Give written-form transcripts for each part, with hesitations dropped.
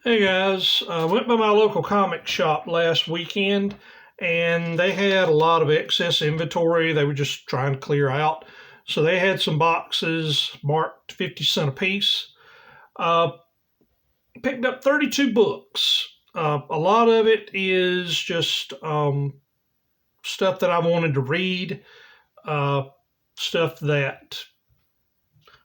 Hey guys, I went by my local comic shop last weekend and they had a lot of excess inventory they were just trying to clear out. So they had some boxes marked 50 cents a piece. Uh, Picked up 32 books. A lot of it is just stuff that I wanted to read, uh, stuff that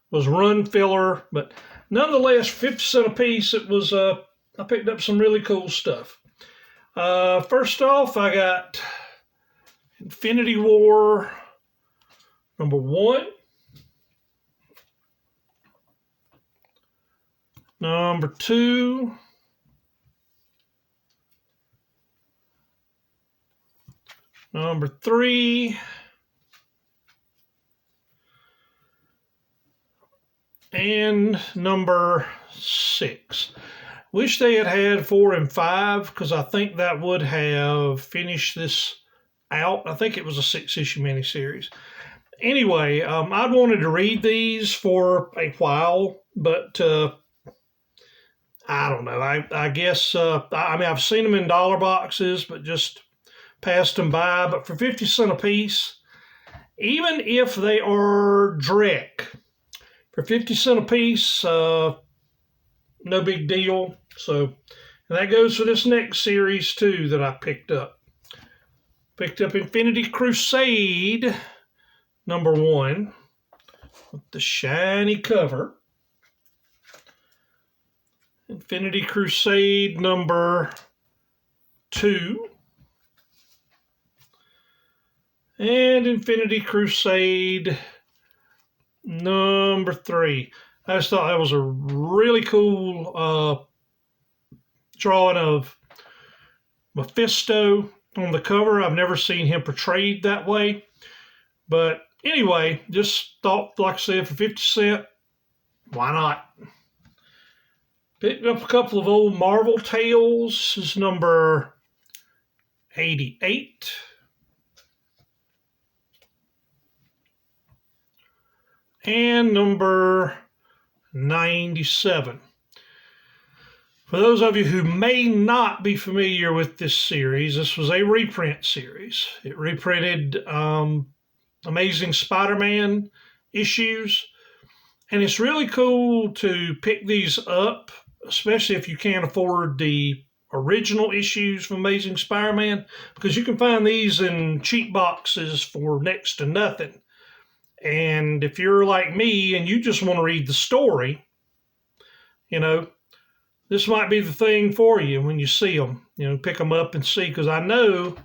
was run filler, but nonetheless, 50 cents a piece, I picked up some really cool stuff. First off, I got Infinity War #1, #2, #3, and #6. Wish they had had 4 and 5 because I think that would have finished this out. I think it was a 6-issue miniseries. Anyway, I'd wanted to read these for a while, but I don't know. I guess I mean I've seen them in dollar boxes, but just passed them by. But for 50 cents a piece, even if they are Drek, for 50 cents a piece, no big deal. So, and that goes for this next series too that I picked up. Picked up Infinity Crusade #1 with the shiny cover. Infinity Crusade #2. And Infinity Crusade #3. I just thought that was a really cool drawing of Mephisto on the cover. I've never seen him portrayed that way. But anyway, just thought, like I said, for 50 cents, why not? Picked up a couple of old Marvel tales. This is number 88. And number 97. For those of you who may not be familiar with this series, this was a reprint series. It reprinted Amazing Spider-Man issues, and it's really cool to pick these up, especially if you can't afford the original issues from Amazing Spider-Man, because you can find these in cheap boxes for next to nothing. And if you're like me and you just want to read the story, this might be the thing for you when you see them. Pick them up and see, because I know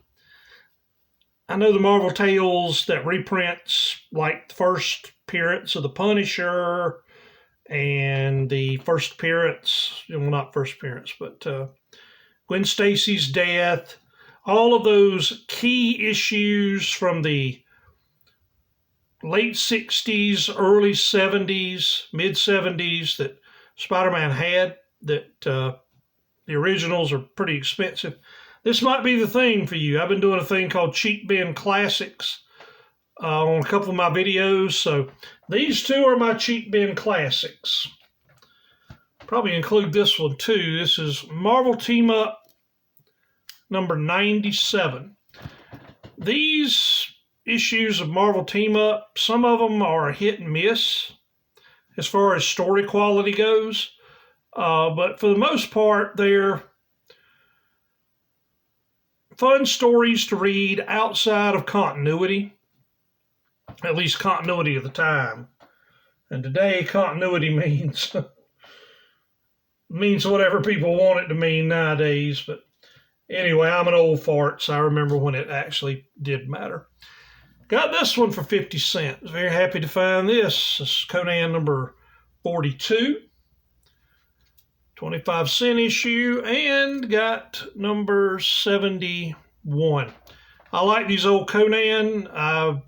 the Marvel Tales that reprints, like the first appearance of the Punisher and the first appearance, well, not first appearance, but Gwen Stacy's death, all of those key issues from the late 60s, early 70s, mid 70s that Spider-Man had, that the originals are pretty expensive. This might be the thing for you. I've been doing a thing called Cheap Bin Classics on a couple of my videos. So these two are my Cheap Bin Classics. Probably include this one too. This is Marvel Team Up #97. These issues of Marvel Team Up, some of them are a hit and miss as far as story quality goes. But for the most part, they're fun stories to read outside of continuity, at least continuity of the time. And today, continuity means whatever people want it to mean nowadays. But anyway, I'm an old fart, so I remember when it actually did matter. Got this one for 50 cents. Very happy to find this. This is Conan #42. 25-cent issue, and got #71. I like these old Conan. I'll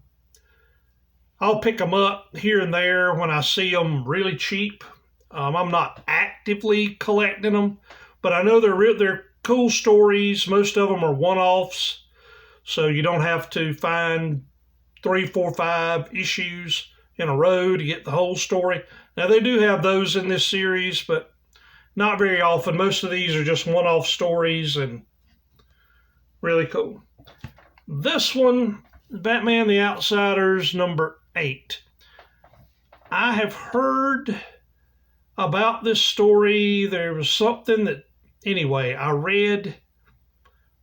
pick them up here and there when I see them really cheap. I'm not actively collecting them, but I know they're cool stories. Most of them are one-offs, so you don't have to find 3, 4, 5 issues in a row to get the whole story. Now, they do have those in this series, but not very often. Most of these are just one-off stories and really cool. This one, Batman the Outsiders, number 8. I have heard about this story. There was something that, anyway, I read. It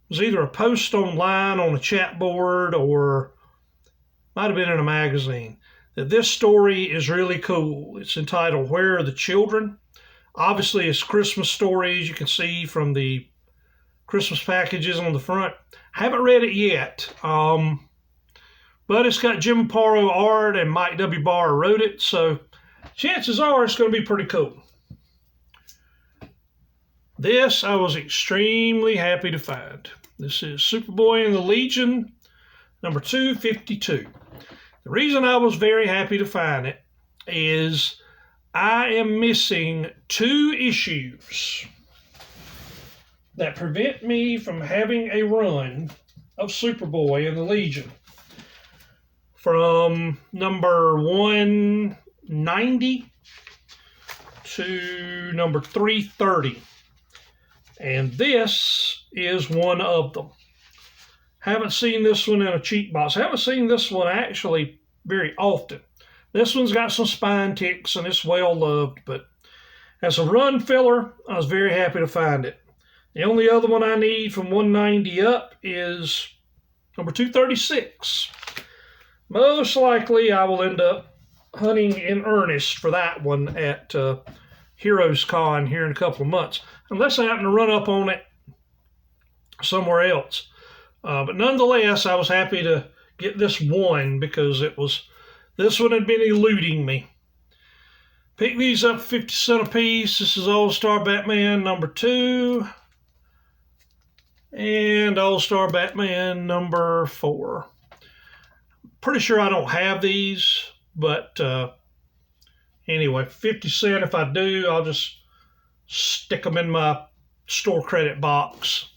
was either a post online on a chat board or might have been in a magazine, that this story is really cool. It's entitled Where Are the Children? Obviously, it's Christmas stories. You can see from the Christmas packages on the front. I haven't read it yet, but it's got Jim Aparo art and Mike W. Barr wrote it, so chances are it's going to be pretty cool. This I was extremely happy to find. This is Superboy and the Legion, number 252. The reason I was very happy to find it is I am missing 2 issues that prevent me from having a run of Superboy and the Legion. From number 190 to number 330. And this is one of them. Haven't seen this one in a cheap box. Haven't seen this one actually very often. This one's got some spine ticks and it's well loved, but as a run filler, I was very happy to find it. The only other one I need from 190 up is number 236. Most likely I will end up hunting in earnest for that one at Heroes Con here in a couple of months, unless I happen to run up on it somewhere else. But nonetheless, I was happy to get this one because this one had been eluding me. Pick these up 50 cents a piece. This is All-Star Batman number 2 and All-Star Batman number 4. Pretty sure I don't have these, but anyway, 50 cents. If I do, I'll just stick them in my store credit box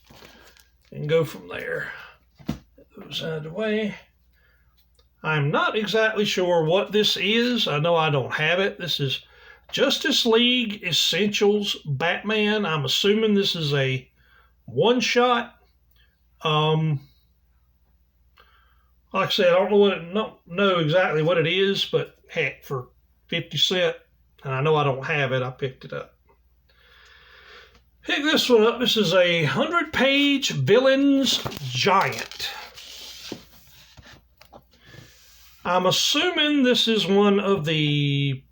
and go from there. Those out of the way. I'm not exactly sure what this is. I know I don't have it. This is Justice League Essentials Batman. I'm assuming this is a one-shot. Like I said, I don't know exactly what it is, but heck, for 50 cents, and I know I don't have it, I picked it up. Pick this one up. This is a 100-page Villains Giant. I'm assuming this is one of the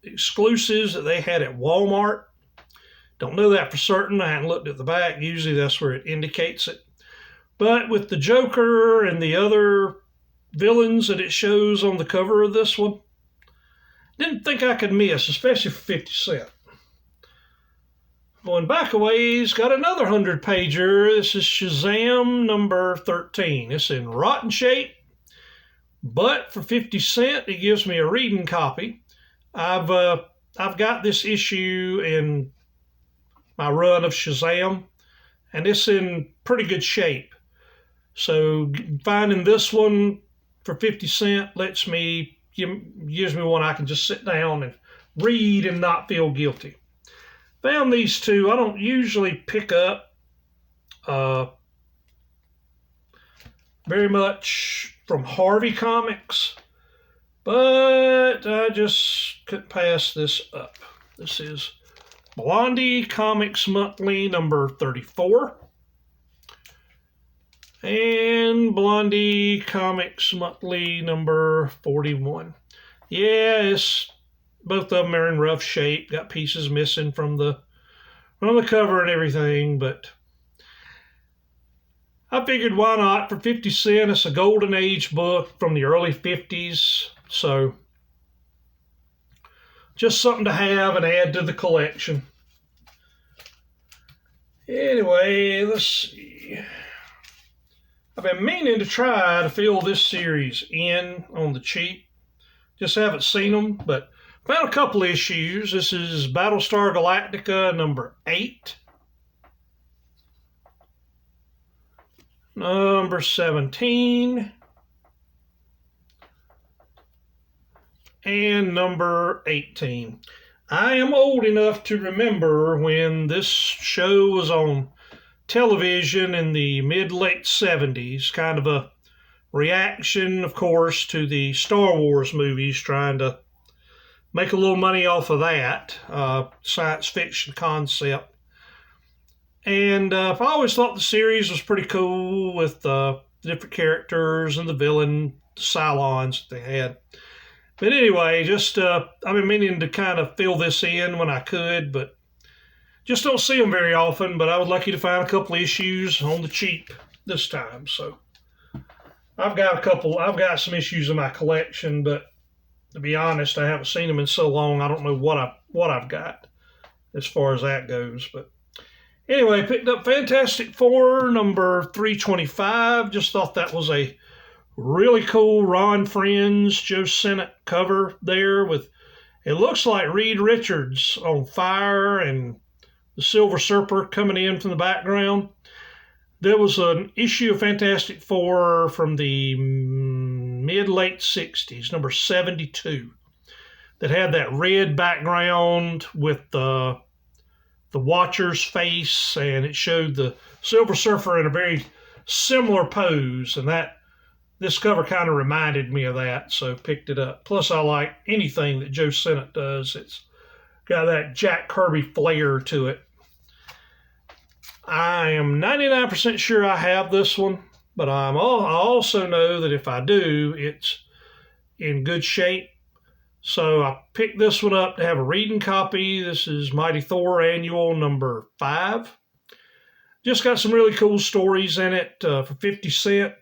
exclusives that they had at Walmart. Don't know that for certain. I haven't looked at the back. Usually that's where it indicates it. But with the Joker and the other villains that it shows on the cover of this one, didn't think I could miss, especially for 50 cents. Going back a ways, got another 100-pager. This is Shazam number 13. It's in rotten shape, but for 50 cents, it gives me a reading copy. I've got this issue in my run of Shazam, and it's in pretty good shape. So finding this one for 50 cents gives me one I can just sit down and read and not feel guilty. Found these 2. I don't usually pick up very much from Harvey Comics, but I just couldn't pass this up. This is Blondie Comics Monthly number 34 and Blondie Comics Monthly number 41. Yeah, both of them are in rough shape. Got pieces missing from the cover and everything, but I figured why not for 50 cents. It's a golden age book from the early 50s, so just something to have and add to the collection. Anyway, let's see. I've been meaning to try to fill this series in on the cheap. Just haven't seen them, but found a couple issues. This is Battlestar Galactica number 8. Number 17. And number 18. I am old enough to remember when this show was on television in the mid-late 70s, kind of a reaction, of course, to the Star Wars movies, trying to make a little money off of that science fiction concept. And I always thought the series was pretty cool with the different characters and the villain, the Cylons that they had. But anyway, just I've been meaning to kind of fill this in when I could, but just don't see them very often. But I was lucky to find a couple issues on the cheap this time. So I've got some issues in my collection, but to be honest, I haven't seen them in so long. I don't know what I've got as far as that goes. But anyway, picked up Fantastic Four number 325. Just thought that was a really cool Ron Frenz, Joe Sennett cover there with, it looks like Reed Richards on fire and the Silver Surfer coming in from the background. There was an issue of Fantastic Four from the mid-late 60s, number 72, that had that red background with the Watcher's face, and it showed the Silver Surfer in a very similar pose, and this cover kind of reminded me of that, so picked it up. Plus, I like anything that Joe Sennett does. It's got that Jack Kirby flair to it. I am 99% sure I have this one, but I also know that if I do, it's in good shape. So I picked this one up to have a reading copy. This is Mighty Thor Annual number 5. Just got some really cool stories in it for 50 cents.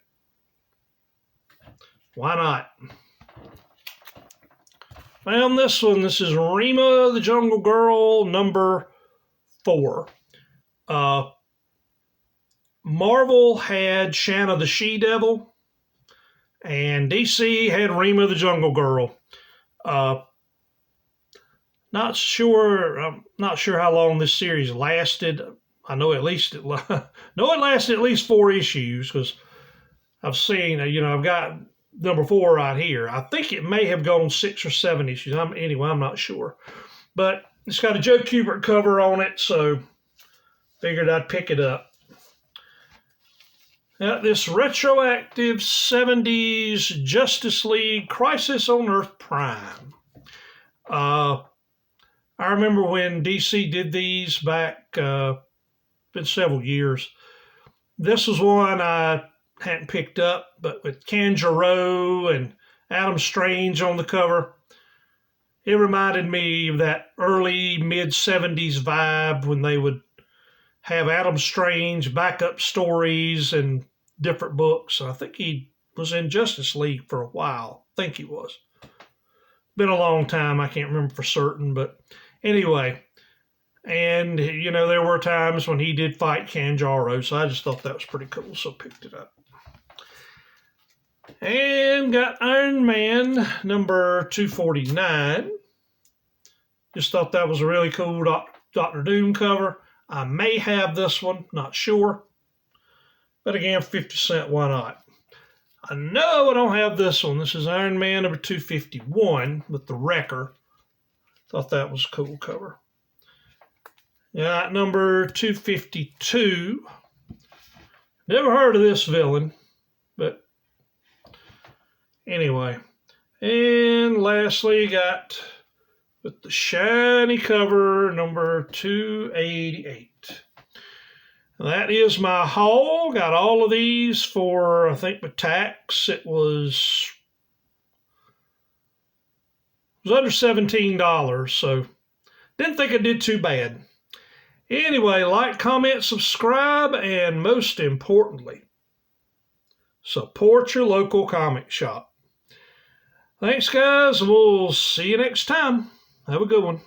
Why not? Found this one. This is Rima the Jungle Girl number 4. Marvel had Shanna the She-Devil, and DC had Rima the Jungle Girl. I'm not sure how long this series lasted. I know it lasted at least 4 issues, because I've seen, I've got number 4 right here. I think it may have gone 6 or 7 issues. I'm not sure. But it's got a Joe Kubert cover on it, so figured I'd pick it up. This retroactive 70s Justice League Crisis on Earth Prime. I remember when DC did these back, been several years. This was one I hadn't picked up, but with Kanjuro and Adam Strange on the cover, it reminded me of that early mid-70s vibe when they would have Adam Strange backup stories and different books. I think he was in Justice League for a while. I think he was. Been a long time. I can't remember for certain, but anyway. And, there were times when he did fight Kanjuro, so I just thought that was pretty cool, so picked it up. And got Iron Man number 249. Just thought that was a really cool Doctor Doom cover. I may have this one, not sure. But again, 50 cents, why not? I know I don't have this one. This is Iron Man number 251 with the Wrecker. Thought that was a cool cover. Got number 252. Never heard of this villain, but anyway. And lastly, got with the shiny cover, number 288. That is my haul. Got all of these for, I think with tax, it was under $17, so didn't think I did too bad. Anyway, like, comment, subscribe, and most importantly, support your local comic shop. Thanks, guys. We'll see you next time. Have a good one.